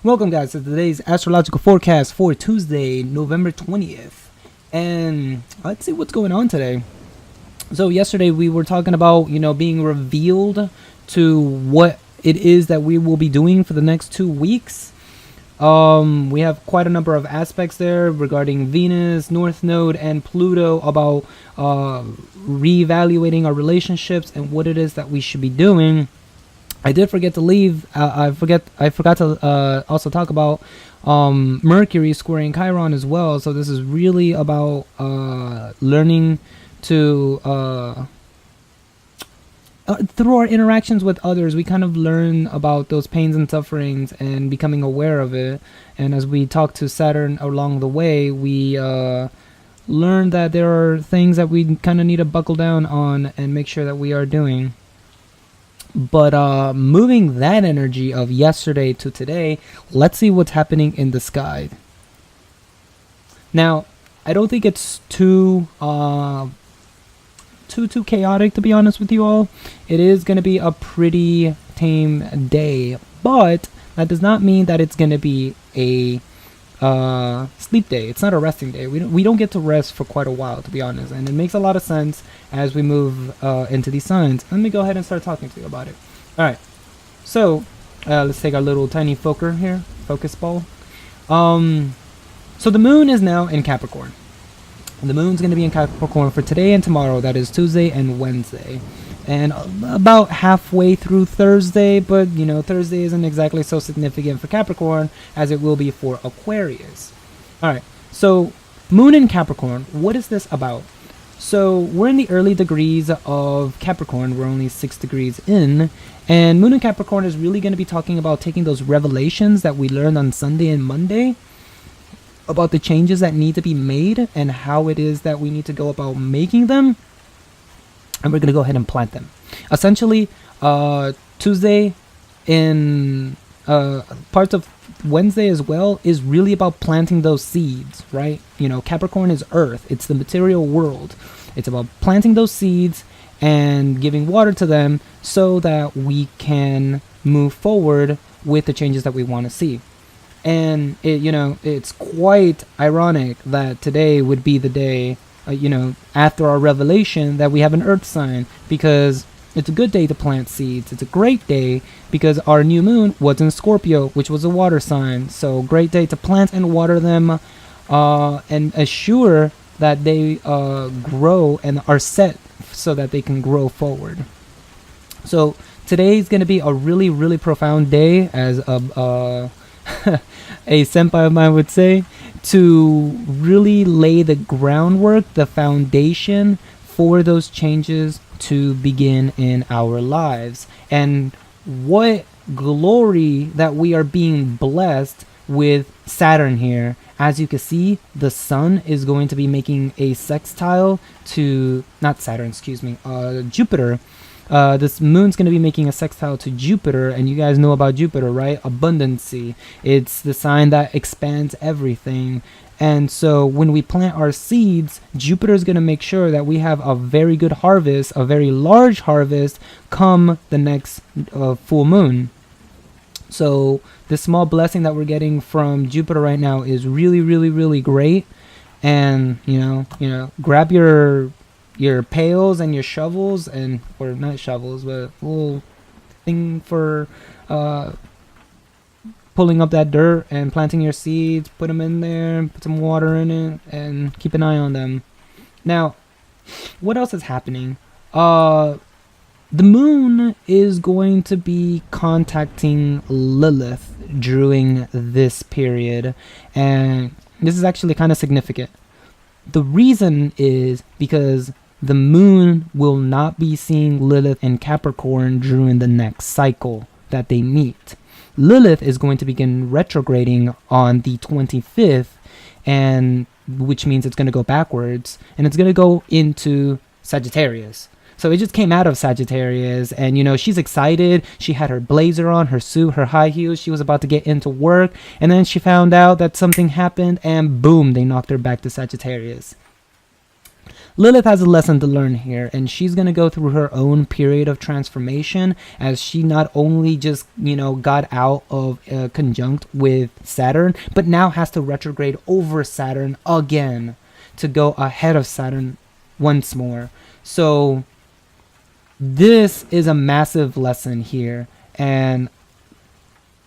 Welcome, guys, to today's astrological forecast for Tuesday, November 20th. And let's see what's going on today. So yesterday we were talking about, being revealed to what it is that we will be doing for the next 2 weeks. We have quite a number of aspects there regarding Venus, North Node, and Pluto about reevaluating our relationships and what it is that we should be doing. I did forget to leave. I forgot to also talk about Mercury squaring Chiron as well. So this is really about learning to through our interactions with others, we kind of learn about those pains and sufferings and becoming aware of it. And as we talk to Saturn along the way, we learn that there are things that we kind of need to buckle down on and make sure that we are doing. But moving that energy of yesterday to today, let's see what's happening in the sky. Now, I don't think it's too chaotic, to be honest with you all. It is going to be a pretty tame day, but that does not mean that it's going to be a sleep day. It's not a resting day. We don't get to rest for quite a while, to be honest, and it makes a lot of sense as we move into these signs. Let me go ahead and start talking to you about it. All right, so let's take our little tiny focus ball. So the moon is now in Capricorn. The moon's going to be in Capricorn for today and tomorrow. That is Tuesday and Wednesday. And about halfway through Thursday, but Thursday isn't exactly so significant for Capricorn as it will be for Aquarius. Alright, so moon in Capricorn, what is this about? So we're in the early degrees of Capricorn. We're only 6 degrees in. And moon in Capricorn is really going to be talking about taking those revelations that we learned on Sunday and Monday about the changes that need to be made and how it is that we need to go about making them. And we're going to go ahead and plant them. Essentially, Tuesday in parts of Wednesday as well is really about planting those seeds, right? Capricorn is earth. It's the material world. It's about planting those seeds and giving water to them so that we can move forward with the changes that we want to see. And it's quite ironic that today would be the day after our revelation that we have an earth sign, because it's a good day to plant seeds. It's a great day because our new moon was in Scorpio, which was a water sign. So great day to plant and water them and assure that they grow and are set so that they can grow forward. So today is going to be a really, really profound day, as a senpai of mine would say, to really lay the groundwork, the foundation for those changes to begin in our lives. And what glory that we are being blessed with Saturn here. As you can see, the sun is going to be making a sextile to, not Saturn, excuse me, Jupiter. This moon's going to be making a sextile to Jupiter, and you guys know about Jupiter, right? Abundancy. It's the sign that expands everything. And so when we plant our seeds, Jupiter is going to make sure that we have a very good harvest, a very large harvest, come the next full moon. So this small blessing that we're getting from Jupiter right now is really, really, really great. And, grab your pails and your shovels, or not shovels, but a little thing for pulling up that dirt and planting your seeds. Put them in there, put some water in it, and keep an eye on them. Now, what else is happening? The moon is going to be contacting Lilith during this period, and this is actually kind of significant. The reason is because the moon will not be seeing Lilith in Capricorn during the next cycle that they meet. Lilith is going to begin retrograding on the 25th, and which means it's going to go backwards, and it's going to go into Sagittarius. So it just came out of Sagittarius, and she's excited. She had her blazer on, her suit, her high heels. She was about to get into work, and then she found out that something happened, and boom, they knocked her back to Sagittarius. Lilith has a lesson to learn here, and she's going to go through her own period of transformation as she not only just, got out of conjunct with Saturn, but now has to retrograde over Saturn again to go ahead of Saturn once more. So this is a massive lesson here, and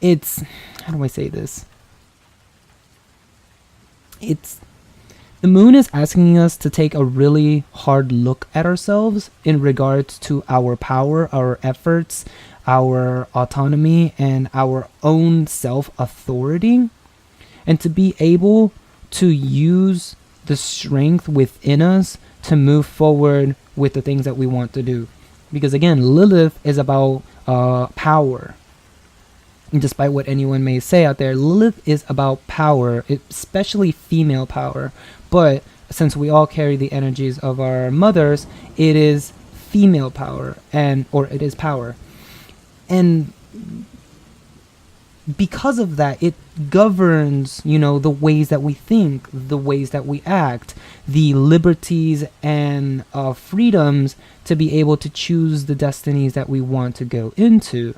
it's, how do I say this? The moon is asking us to take a really hard look at ourselves in regards to our power, our efforts, our autonomy, and our own self-authority, and to be able to use the strength within us to move forward with the things that we want to do. Because again, Lilith is about power. And despite what anyone may say out there, Lilith is about power, especially female power. But since we all carry the energies of our mothers, it is female power, or it is power. And because of that, it governs, the ways that we think, the ways that we act, the liberties and freedoms to be able to choose the destinies that we want to go into.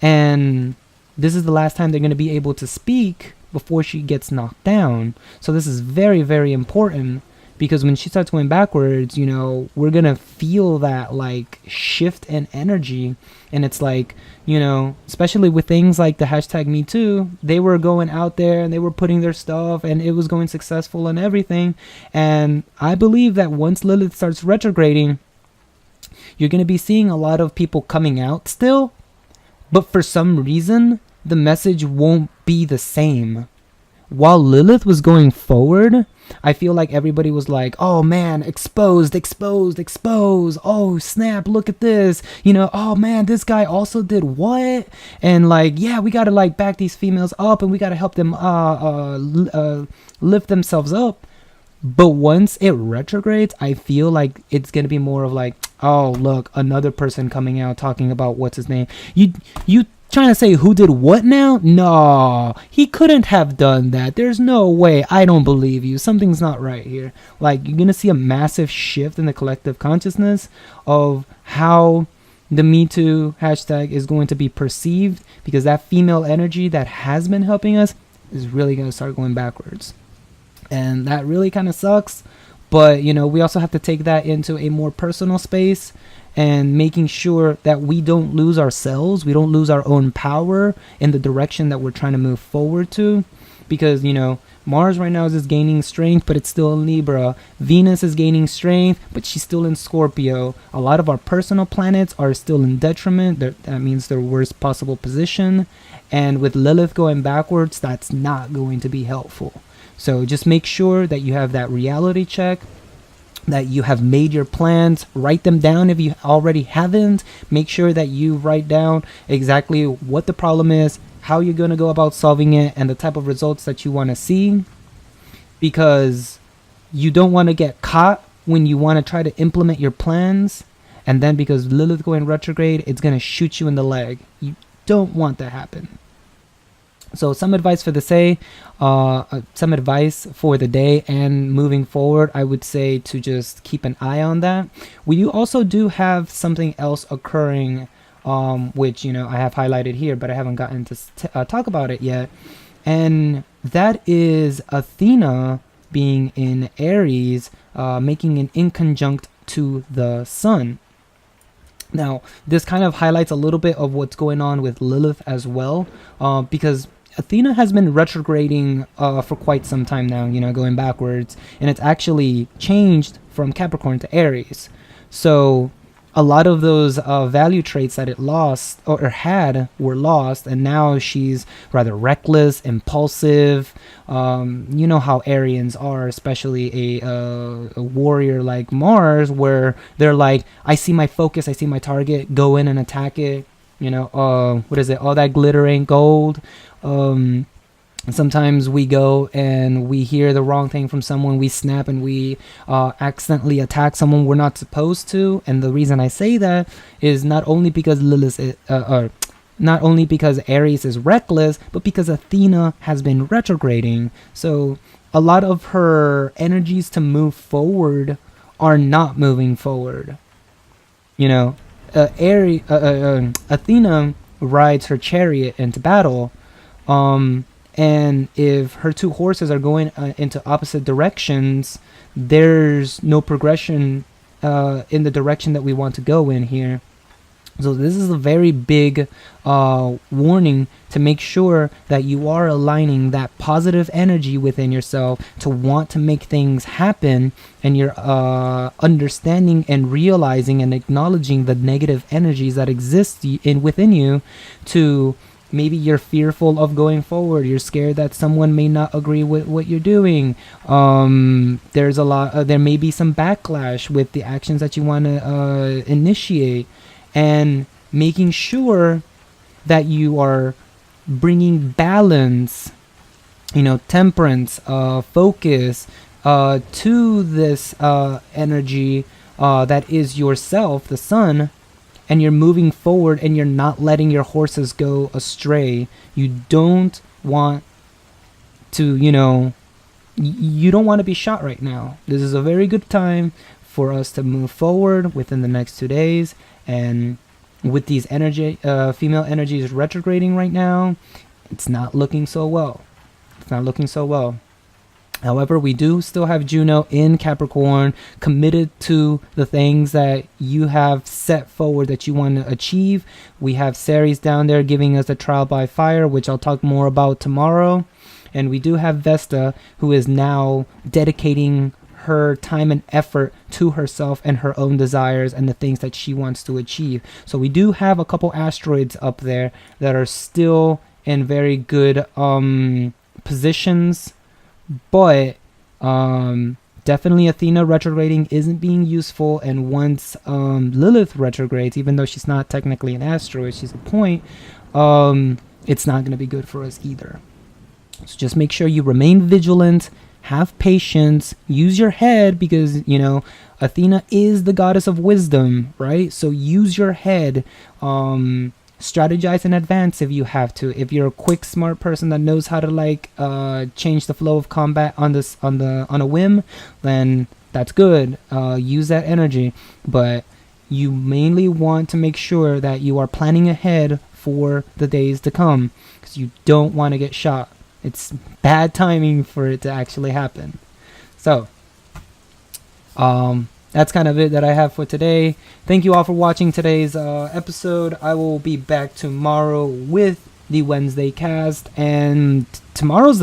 And this is the last time they're going to be able to speak before she gets knocked down. So this is very, very important, because when she starts going backwards, we're going to feel that like shift in energy. And it's like, especially with things like the hashtag Me Too, they were going out there and they were putting their stuff and it was going successful and everything. And I believe that once Lilith starts retrograding, you're going to be seeing a lot of people coming out still, but for some reason, the message won't be the same. While Lilith was going forward, I feel like everybody was like, oh man, exposed. Oh snap, look at this. Oh man, this guy also did what? And like, yeah, we got to like back these females up and we got to help them lift themselves up. But once it retrogrades, I feel like it's going to be more of like, oh, look, another person coming out talking about what's his name. You trying to say who did what now? No, he couldn't have done that. There's no way. I don't believe you. Something's not right here. Like, you're going to see a massive shift in the collective consciousness of how the Me Too hashtag is going to be perceived, because that female energy that has been helping us is really going to start going backwards. And that really kind of sucks. But, we also have to take that into a more personal space and making sure that we don't lose ourselves. We don't lose our own power in the direction that we're trying to move forward to. Because, Mars right now is just gaining strength, but it's still in Libra. Venus is gaining strength, but she's still in Scorpio. A lot of our personal planets are still in detriment. That means their worst possible position. And with Lilith going backwards, that's not going to be helpful. So just make sure that you have that reality check, that you have made your plans. Write them down if you already haven't. Make sure that you write down exactly what the problem is, how you're going to go about solving it, and the type of results that you want to see. Because you don't want to get caught when you want to try to implement your plans, and then because Lilith going retrograde, it's going to shoot you in the leg. You don't want that to happen. So some advice for the day and moving forward, I would say to just keep an eye on that. We also do have something else occurring, which, I have highlighted here, but I haven't gotten to talk about it yet. And that is Athena being in Aries, making an inconjunct to the sun. Now, this kind of highlights a little bit of what's going on with Lilith as well, because Athena has been retrograding for quite some time now, going backwards, and it's actually changed from Capricorn to Aries. So a lot of those value traits that it lost or had were lost, and now she's rather reckless, impulsive. You know how Arians are, especially a warrior like Mars, where they're like, I see my focus, I see my target, go in and attack it. What is it? All that glitter ain't gold. Sometimes we go and we hear the wrong thing from someone, we snap and we accidentally attack someone we're not supposed to. And the reason I say that is not only because not only because Aries is reckless, but because Athena has been retrograding. So a lot of her energies to move forward are not moving forward. You know, Athena rides her chariot into battle, and if her two horses are going into opposite directions, there's no progression in the direction that we want to go in here. So this is a very big warning to make sure that you are aligning that positive energy within yourself to want to make things happen, and you're understanding and realizing and acknowledging the negative energies that exist within you. To maybe you're fearful of going forward, you're scared that someone may not agree with what you're doing. There's a lot there may be some backlash with the actions that you want to initiate, and making sure that you are bringing balance, temperance, focus to this energy that is yourself, the sun, and you're moving forward and you're not letting your horses go astray. You don't want to, you don't want to be shot right now. This is a very good time for us to move forward within the next 2 days. And with these female energies retrograding right now, it's not looking so well. However, we do still have Juno in Capricorn, committed to the things that you have set forward that you want to achieve. We have Ceres down there giving us a trial by fire, which I'll talk more about tomorrow. And we do have Vesta, who is now dedicating her time and effort to herself and her own desires and the things that she wants to achieve. So we do have a couple asteroids up there that are still in very good positions, but definitely Athena retrograding isn't being useful. And once Lilith retrogrades, even though she's not technically an asteroid, she's a point, it's not going to be good for us either. So just make sure you remain vigilant, have patience, use your head, because Athena is the goddess of wisdom, right? So use your head, strategize in advance if you have to. If you're a quick, smart person that knows how to change the flow of combat on a whim, then that's good. Use that energy, but you mainly want to make sure that you are planning ahead for the days to come, because you don't want to get shot. It's bad timing for it to actually happen. So, that's kind of it that I have for today. Thank you all for watching today's episode. I will be back tomorrow with the Wednesday cast, and tomorrow's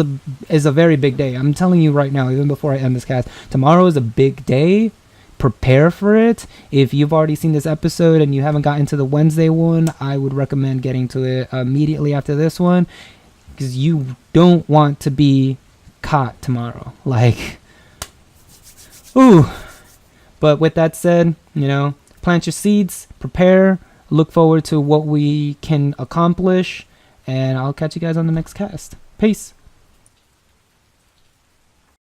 is a very big day. I'm telling you right now, even before I end this cast, tomorrow is a big day. Prepare for it. If you've already seen this episode and you haven't gotten to the Wednesday one, I would recommend getting to it immediately after this one, because you don't want to be caught tomorrow. Ooh. But with that said, plant your seeds, prepare, look forward to what we can accomplish, and I'll catch you guys on the next cast. Peace.